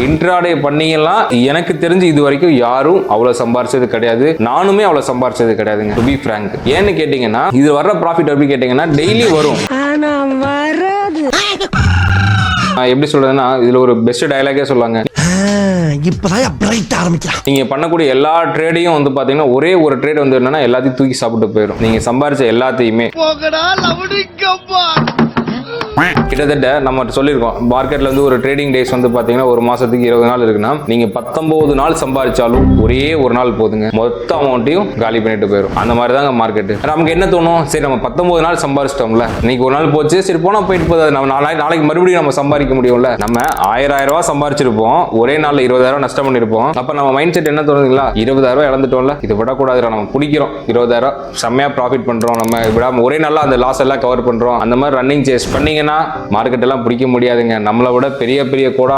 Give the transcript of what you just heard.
Intraday பண்ணீங்கலாம் எனக்கு தெரிஞ்சு இது வரைக்கும் யாரும் அவ்வளவு சம்பாரிச்சது கிடையாது. நானுமே அவ்வளவு சம்பாரிச்சது கிடையாதுங்க. To be frank. ஏன்னு கேட்டீங்கன்னா இது வர்ற ப்ராஃபிட் எப்படி கேட்டீங்கன்னா டெய்லி வரும். எப்படி சொல்றதுன்னா இதுல ஒரு பெஸ்ட் டயலாகே சொல்லுவாங்க. நீங்க பண்ணக்கூடிய எல்லா ட்ரேடையும் வந்து பாத்தீங்கன்னா ஒரே ஒரு ட்ரேட் வந்து என்னன்னா எல்லாத்தையும் தூக்கி சாப்பிட்டு போயிடும். நீங்க சம்பாரிச்ச எல்லாத்தையுமே கிட்டத்தட்ட நம்ம சொல்லியிருக்கோம் மார்க்கெட்ல வந்து ஒரு ட்ரேடிங் டேஸ் வந்து பாத்தீங்கன்னா ஒரு மாசத்துக்கு 20 நாள் இருக்குன்னா நீங்க 19 நாள் சம்பாதிச்சாலும் ஒரே ஒரு நாள் போதுங்க மொத்த அமௌண்ட்டையும் காலி பண்ணிட்டு போயிடும். அந்த மாதிரி தாங்க மார்க்கெட். நமக்கு என்ன தோணும், சரி நம்ம 19 நாள் சம்பாதிச்சிட்டோம்ல, இன்னைக்கு ஒரு நாள் போச்சு, சரி போனா போயிட்டு போகுது, நம்ம நாளைக்கு மறுபடியும் நம்ம சம்பாதிக்க முடியும்ல. நம்ம 1000 ரூபாய் சம்பாதிச்சிருப்போம், ஒரே நாள்ல 20,000 நஷ்டம் பண்ணிருப்போம். அப்ப நம்ம மைண்ட் செட் என்ன தோணுதுங்களா, 20,000 இழந்துட்டோம்ல, இது விடக்கூடாது, நம்ம பிடிக்கிறோம் 20,000 செம்மையா ப்ராஃபிட் பண்றோம், நம்ம விடாம ஒரே நாள்ல அந்த லாஸ் எல்லாம் கவர் பண்றோம். அந்த மாதிரி ரன்னிங் சேஸ் பண்ணீங்கன்னா மார்க்கெட் எல்லாம் பிடிக்க முடியாதுங்க. நம்மளை விட பெரிய பெரிய கூட